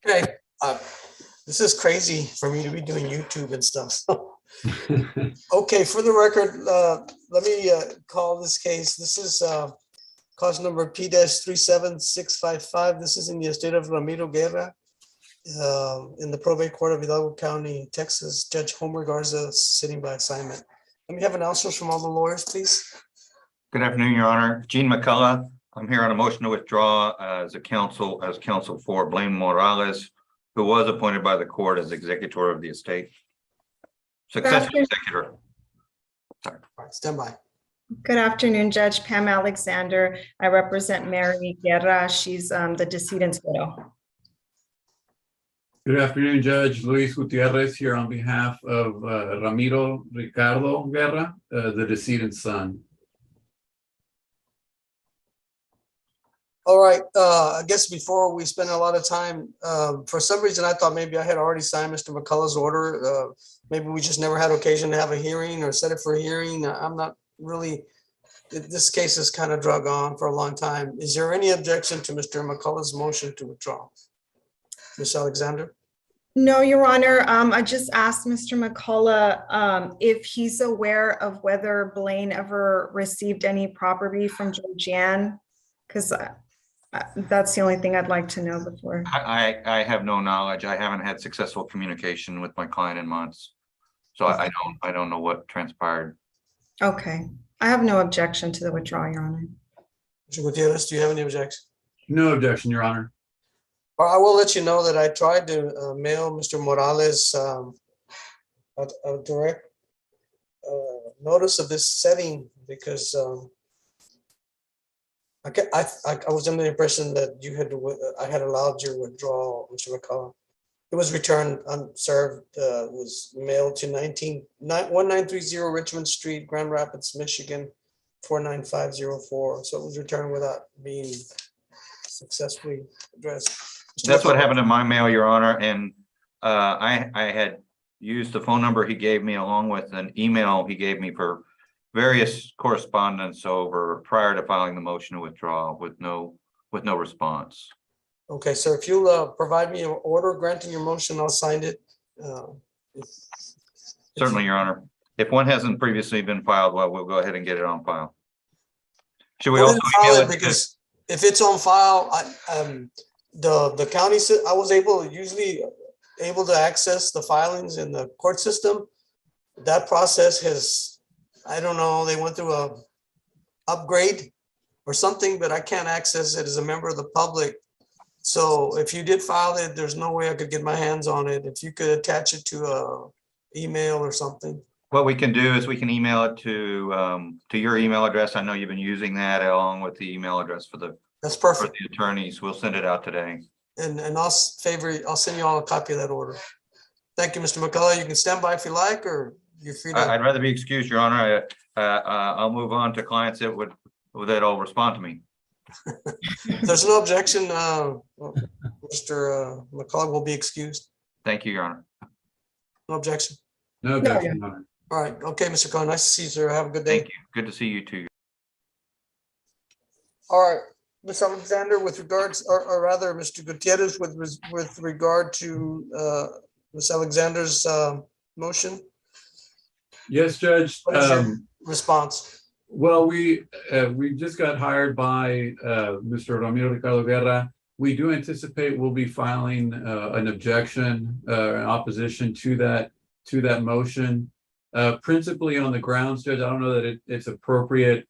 Okay, this is crazy for me to be doing YouTube and stuff. So. Okay, for the record, let me call this case. This is cause number P-37655. This is in the estate of Ramiro Guerra in the probate court of Hidalgo County, Texas. Judge Homer Garza sitting by assignment. Let me have announcements from all the lawyers, please. Good afternoon, Your Honor. Gene McCullough. I'm here on a motion to withdraw as counsel for Blaine Morales, who was appointed by the court as executor of the estate. Successor executor. Sorry. All right, stand by. Good afternoon, Judge Pam Alexander. I represent Mary Guerra. She's the decedent's widow. Good afternoon, Judge Luis Gutierrez here on behalf of Ramiro Ricardo Guerra, the decedent's son. All right, I guess before we spend a lot of time, for some reason, I thought maybe I had already signed Mr. McCullough's order. Maybe we just never had occasion to have a hearing or set it for a hearing. I'm not really, this case has kind of drug on for a long time. Is there any objection to Mr. McCullough's motion to withdraw? Ms. Alexander? No, Your Honor. I just asked Mr. McCullough if he's aware of whether Blaine ever received any property from Georgianne, because that's the only thing I'd like to know before. I have no knowledge. I haven't had successful communication with my client in months, so I don't know what transpired. Okay, I have no objection to the withdrawal, Your Honor. Mr. Gutierrez, do you have any objection? No objection, Your Honor. I will let you know that I tried to mail Mr. Morales a direct notice of this setting because I was under the impression that you had I had allowed your withdrawal, Mr. McCullough. It was returned unserved. Was mailed to 1930 Richmond Street, Grand Rapids, Michigan, 49504. So it was returned without being successfully addressed. That's what happened in my mail, Your Honor, and I had used the phone number he gave me along with an email he gave me for various correspondence over prior to filing the motion to withdraw with no response. Okay, sir, if you'll provide me an order granting your motion, I'll sign it. Certainly, Your Honor. If one hasn't previously been filed, well, we'll go ahead and get it on file. Should we also file it because if it's on file, the county said I was usually able to access the filings in the court system. That process has, I don't know, they went through a upgrade or something, but I can't access it as a member of the public. So if you did file it, there's no way I could get my hands on it. If you could attach it to a email or something. What we can do is we can email it to your email address. I know you've been using that along with the email address for the That's perfect. For the attorneys. We'll send it out today. And I'll send you all a copy of that order. Thank you, Mr. McCullough. You can stand by if you like, or you're free to. I'd rather be excused, Your Honor. I'll move on to clients that'll respond to me. There's no objection. Mr. McCullough will be excused. Thank you, Your Honor. No objection. No objection, Your Honor. All right. Okay, Mr. McCullough. Nice to see you, sir. Have a good day. Thank you. Good to see you too. All right, Ms. Alexander, with regards, or rather, Mr. Gutierrez, with regard to Ms. Alexander's motion. Yes, Judge. What is your response? Well, we just got hired by Mr. Ramiro Ricardo Guerra. We do anticipate we'll be filing an objection, an opposition to that motion, principally on the grounds, Judge. I don't know that it's appropriate.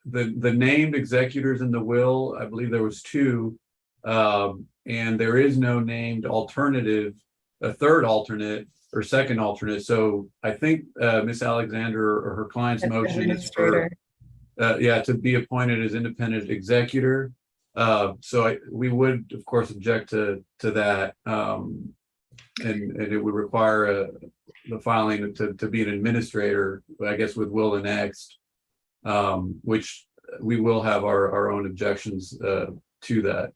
The named executors in the will, I believe there was two, and there is no named alternative, a third alternate or second alternate. So I think Ms. Alexander or her client's motion is for, to be appointed as independent executor. So we would, of course, object to that, and it would require the filing to be an administrator, I guess, with will annexed. Which we will have our own objections to that.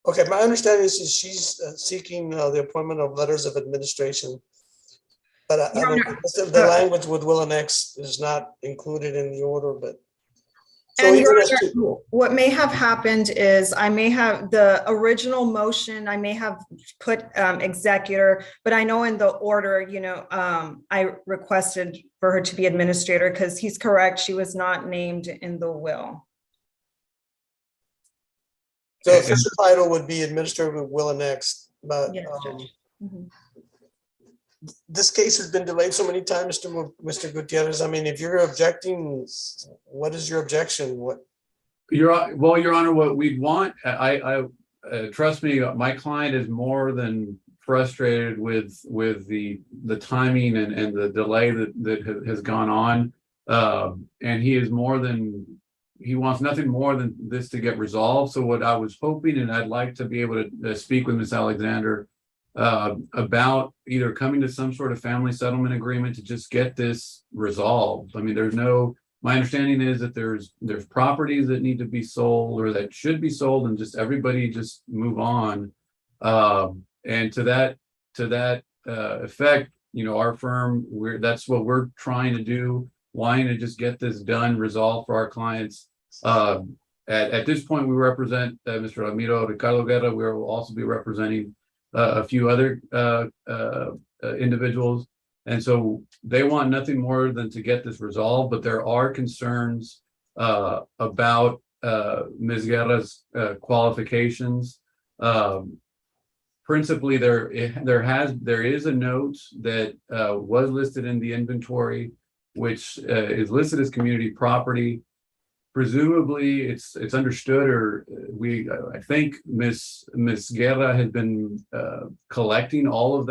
Okay, my understanding is she's seeking the appointment of letters of administration. But I Your don't, Honor, the language with will annex is not included in the order, but. So And even Your as to, Honor, what may have happened is I may have the original motion, I may have put executor, but I know in the order, I requested for her to be administrator because he's correct. She was not named in the will. the official title would be administrator with will annex, but Yes, Judge. Mhm. this case has been delayed so many times, Mr. Gutierrez. I mean, if you're objecting, what is your objection? What? Your Honor, what we'd want, I trust me, my client is more than frustrated with the timing and the delay that has gone on. And he wants nothing more than this to get resolved. So what I was hoping, and I'd like to be able to speak with Ms. Alexander about either coming to some sort of family settlement agreement to just get this resolved. I mean, my understanding is that there's properties that need to be sold or that should be sold, and just everybody just move on. And to that effect, our firm, that's what we're trying to do, wanting to just get this done, resolved for our clients. At this point, we represent Mr. Ramiro, Ricardo Guerra. We will also be representing a few other individuals. And so they want nothing more than to get this resolved, but there are concerns about Ms. Guerra's qualifications. Principally, there is a note that was listed in the inventory, which is listed as community property. Presumably, it's understood, or I think Ms. Guerra has been collecting all of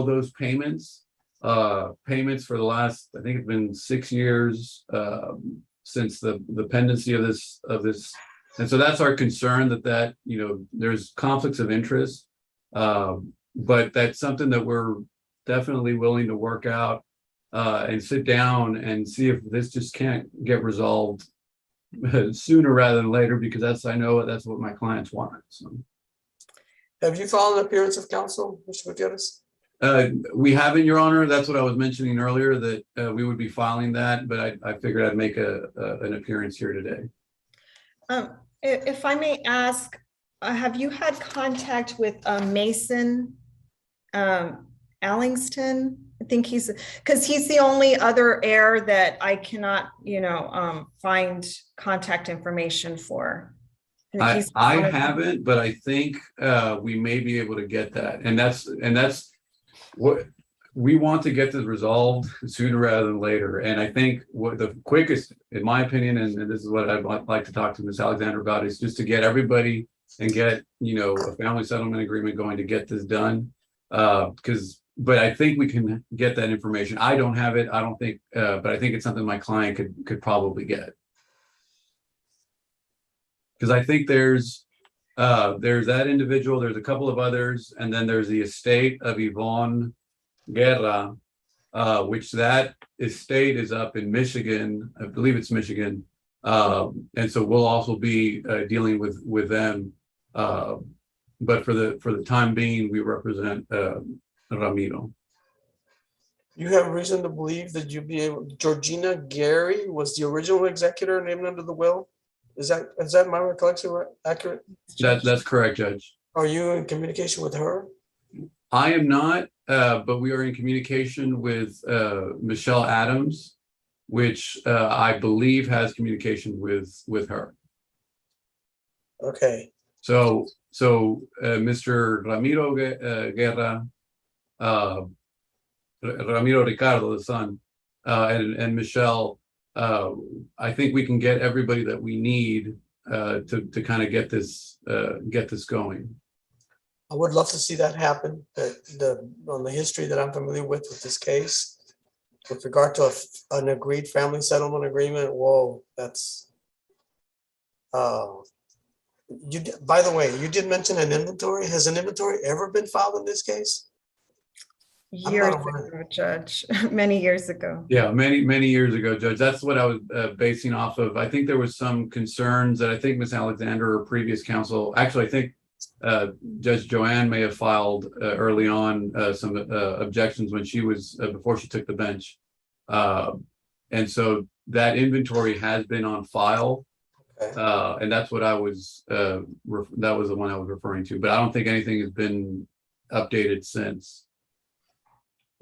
those payments for the last, I think it's been 6 years since the pendency of this. And so that's our concern, that there's conflicts of interest, but that's something that we're definitely willing to work out and sit down and see if this just can't get resolved sooner rather than later, because I know that's what my clients want. So. Have you filed an appearance of counsel, Mr. Gutierrez? We haven't, Your Honor. That's what I was mentioning earlier, that we would be filing that, but I figured I'd make an appearance here today. If I may ask, have you had contact with Mason Allingston? I think because he's the only other heir that I cannot, find contact information for. I haven't, but I think we may be able to get that, and that's what we want, to get this resolved sooner rather than later. And I think what the quickest, in my opinion, and this is what I'd like to talk to Ms. Alexander about, is just to get everybody and get a family settlement agreement going to get this done. But I think we can get that information. I don't have it. I don't think, but I think it's something my client could probably get. Because I think there's that individual, there's a couple of others, and then there's the estate of Yvonne Guerra, which that estate is up in Michigan. I believe it's Michigan. And so we'll also be dealing with them. But for the time being, we represent Ramiro. You have reason to believe that Georgina Gary was the original executor named under the will? Is that my recollection accurate? That's correct, Judge. Are you in communication with her? I am not, but we are in communication with Michelle Adams, which I believe has communication with her. Okay. So Mr. Ramiro Guerra, Ramiro Ricardo, the son, and Michelle, I think we can get everybody that we need to kind of get this going. I would love to see that happen. On the history that I'm familiar with this case, with regard to an agreed family settlement agreement. Whoa, that's. By the way, you did mention an inventory. Has an inventory ever been filed in this case? Years ago, Judge, many years ago. Yeah, many years ago, Judge. That's what I was basing off of. I think there was some concerns that I think Ms. Alexander or previous counsel, actually, I think Judge Joanne may have filed early on some objections when she was before she took the bench. And so that inventory has been on file. Okay. And that's what I was, that was the one I was referring to, but I don't think anything has been updated since.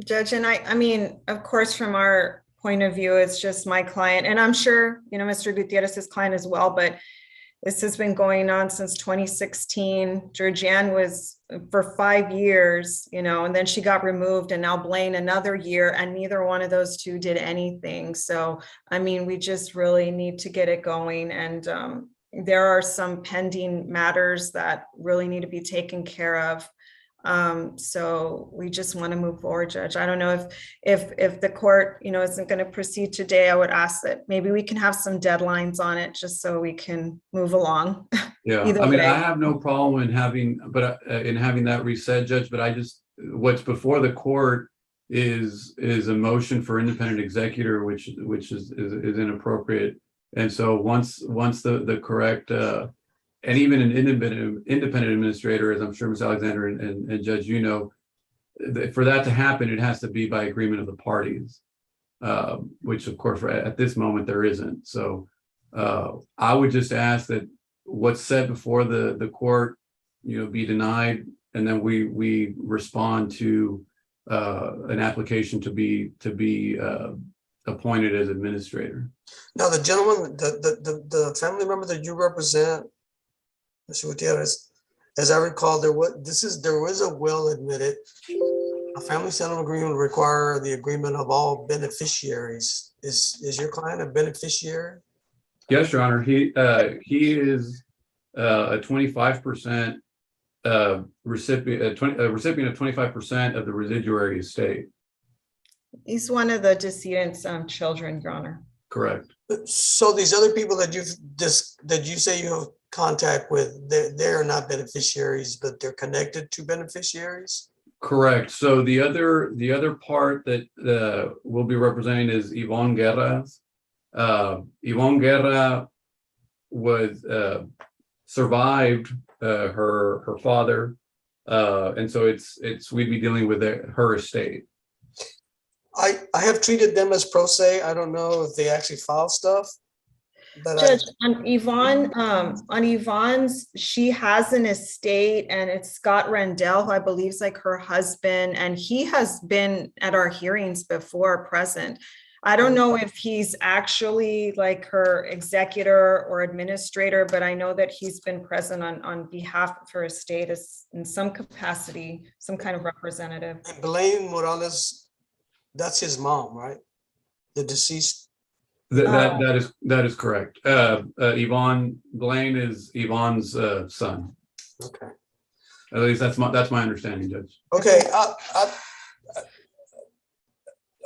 Judge, and I mean, of course, from our point of view, it's just my client, and I'm sure, you know, Mr. Gutierrez's client as well, but this has been going on since 2016. Georgianne was for 5 years, you know, and then she got removed, and now Blaine another year, and neither one of those two did anything. So, I mean, we just really need to get it going. And there are some pending matters that really need to be taken care of. So we just want to move forward, Judge. I don't know if the court, you know, isn't going to proceed today. I would ask that maybe we can have some deadlines on it just so we can move along. Yeah, Either I mean, way. I have no problem in having, in having that reset, Judge, but I just, what's before the court is a motion for independent executor, which is inappropriate. And so once the correct, and even an independent administrator, as I'm sure Ms. Alexander and Judge, you know, for that to happen, it has to be by agreement of the parties, which of course at this moment there isn't. So I would just ask that what's said before the court, you know, be denied, and then we respond to an application to be appointed as administrator. Now, the gentleman, the family member that you represent, Mr. Gutierrez, as I recall, there was a will admitted. A family settlement agreement would require the agreement of all beneficiaries. Is your client a beneficiary? Yes, Your Honor. He is a 25% recipient of 25% of the residuary estate. He's one of the decedent's children, Your Honor. Correct. So these other people that you say you have contact with, they're not beneficiaries, but they're connected to beneficiaries? Correct. So the other part that we'll be representing is Yvonne Guerra. Yvonne Guerra was survived her father, and so we'd be dealing with her estate. I have treated them as pro se. I don't know if they actually file stuff. But Judge, on Yvonne's, she has an estate, and it's Scott Rendell, who I believe is like her husband, and he has been at our hearings before present. I don't know if he's actually like her executor or administrator, but I know that he's been present on behalf of her estate as in some capacity, some kind of representative. And Blaine Morales, that's his mom, right? The deceased. That is correct. Yvonne Blaine is Yvonne's son. Okay. At least that's my understanding, Judge. Okay.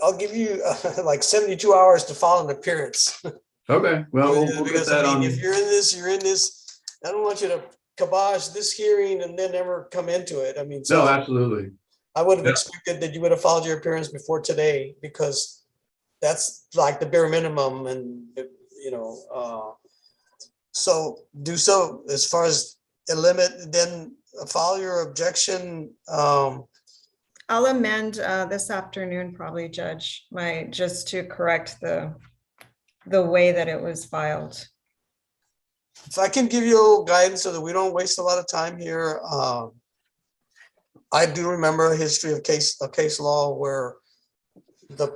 I'll give you like 72 hours to file an appearance. Okay. Well, we'll because get that I mean, on. if you're in this, you're in this. I don't want you to kibosh this hearing and then never come into it. I mean, so No, absolutely. I would have expected that you would have filed your appearance before today, because that's like the bare minimum. And, you know, so do so as far as a limit, then file your objection. I'll amend this afternoon, probably, Judge, just to correct the way that it was filed. If I can give you a little guidance so that we don't waste a lot of time here. I do remember a history of case law where the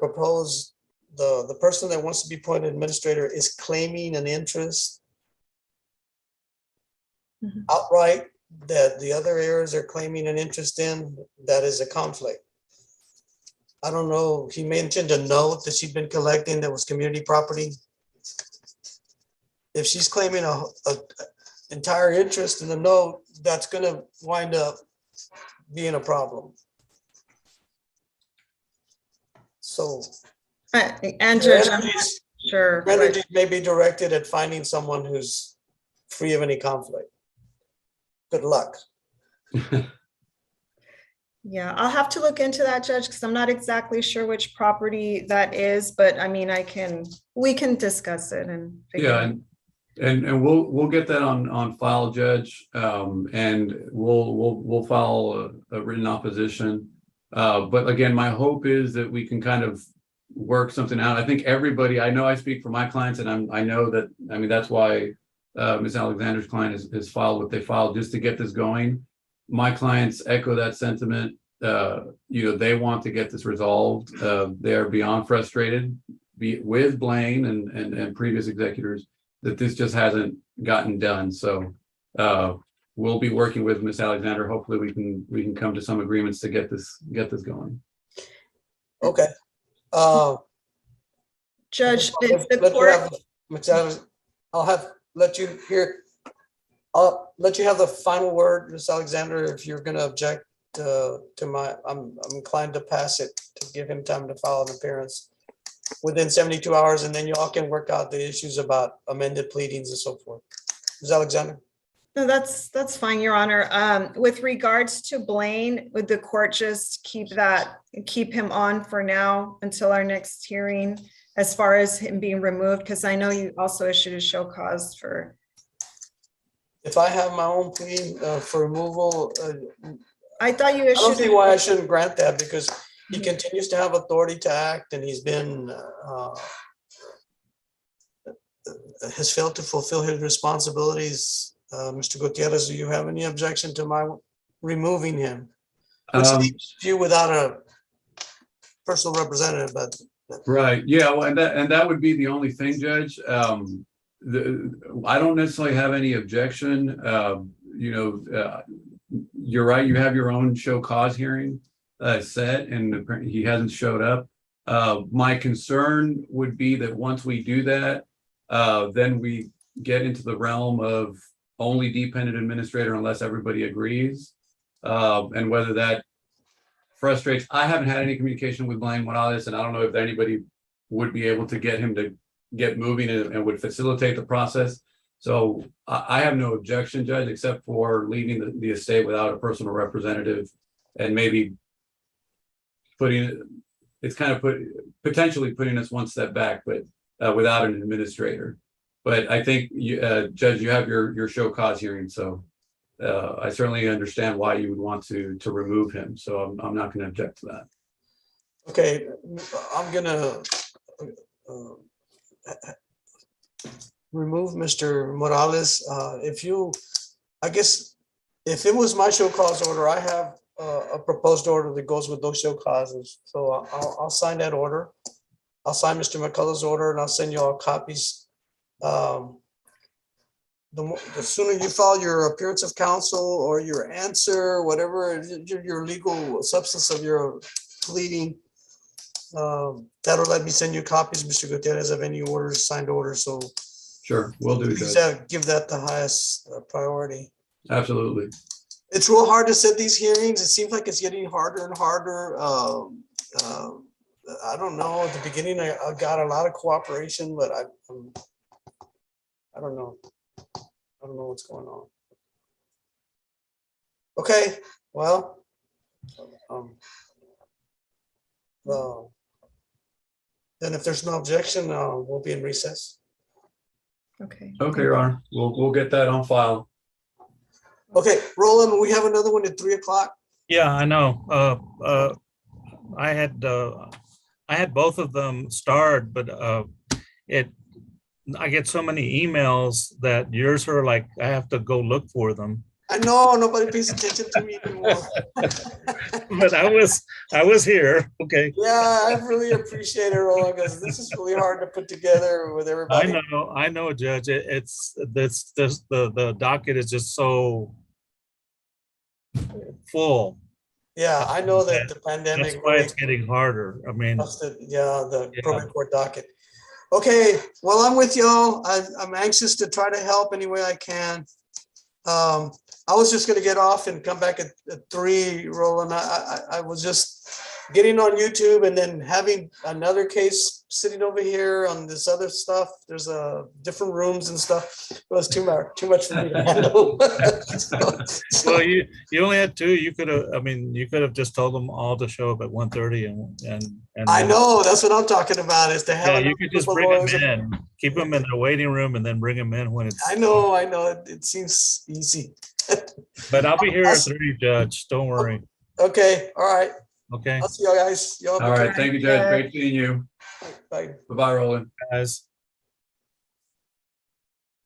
person that wants to be appointed administrator is claiming an interest outright that the other heirs are claiming an interest in. That is a conflict. I don't know. He mentioned a note that she'd been collecting that was community property. If she's claiming a entire interest in the note, that's going to wind up being a problem. So, And Judge, I'm not sure. Energies may be directed at finding someone who's free of any conflict. Good luck. Yeah, I'll have to look into that, Judge, because I'm not exactly sure which property that is, but I mean, we can discuss it and figure it out. And we'll get that on file, Judge, and we'll file a written opposition. But again, my hope is that we can kind of work something out. I think everybody, I know I speak for my clients, and I know that, I mean, that's why Ms. Alexander's client has filed what they filed just to get this going. My clients echo that sentiment. They want to get this resolved. They're beyond frustrated with Blaine and previous executors that this just hasn't gotten done. So we'll be working with Ms. Alexander. Hopefully we can come to some agreements to get this going. Okay. Judge, did the Let you court, have, Ms. Alexander, I'll let you have the final word, Ms. Alexander, if you're gonna object to my, I'm inclined to pass it to give him time to file an appearance within 72 hours, and then y'all can work out the issues about amended pleadings and so forth. Ms. Alexander? no, that's fine, Your Honor. With regards to Blaine, would the court just keep him on for now until our next hearing as far as him being removed? Because I know you also issued a show cause for. If I have my own plea for removal, I thought you I don't issued. see why I shouldn't grant that, because he continues to have authority to act, and he's been has failed to fulfill his responsibilities. Mr. Gutierrez, do you have any objection to my removing him? Which leaves you without a personal representative, but. Right. Yeah. Well, and that would be the only thing, Judge. I don't necessarily have any objection. You're right. You have your own show cause hearing set, and he hasn't showed up. My concern would be that once we do that, then we get into the realm of only dependent administrator unless everybody agrees, and whether that frustrates. I haven't had any communication with Blaine Morales, and I don't know if anybody would be able to get him to get moving and would facilitate the process. So I have no objection, Judge, except for leaving the estate without a personal representative, and maybe potentially putting us one step back, but without an administrator. But I think, Judge, you have your show cause hearing, so I certainly understand why you would want to remove him. So I'm not going to object to that. Okay, I'm gonna remove Mr. Morales. I guess if it was my show cause order, I have a proposed order that goes with those show causes. So I'll sign that order. I'll sign Mr. McCullough's order, and I'll send you all copies. The sooner you file your appearance of counsel or your answer, whatever your legal substance of your pleading, that'll let me send you copies, Mr. Gutierrez, of any orders, signed orders. So sure, we'll do please that. give that the highest priority. Absolutely. It's real hard to set these hearings. It seems like it's getting harder and harder. I don't know. At the beginning, I got a lot of cooperation, but I don't know. I don't know what's going on. Okay, well, then if there's no objection, we'll be in recess. Okay. Okay, Your Honor. We'll get that on file. Okay, Roland, we have another one at 3 o'clock. Yeah, I know. I had both of them starred, but I get so many emails that yours are like, I have to go look for them. I know nobody pays attention to me anymore. But I was here. Okay. Yeah, I really appreciate it, Roland, because this is really hard to put together with everybody. I know, Judge. It's the docket is just so full. Yeah, I know that the pandemic. That's why it's getting harder. I mean, the probate court docket. Okay, well, I'm with y'all. I'm anxious to try to help any way I can. I was just going to get off and come back at 3, Roland. I was just getting on YouTube and then having another case sitting over here on this other stuff. There's different rooms and stuff. It was too much for me to handle. Well, you only had two. You could have, I mean, you could have just told them all to show up at 1:30 and. I know, that's what I'm talking about, is to have. Yeah, you another could just group of bring lawyers them and- in, keep them in the waiting room and then bring them in when it's. I know, it seems easy. But I'll be here I'll at s- 3, Judge. Don't worry. Okay, all right. Okay, I'll see you guys. Y'all have a All good right, thank you, Judge. Great seeing you. Bye. Bye-bye, Roland. guys.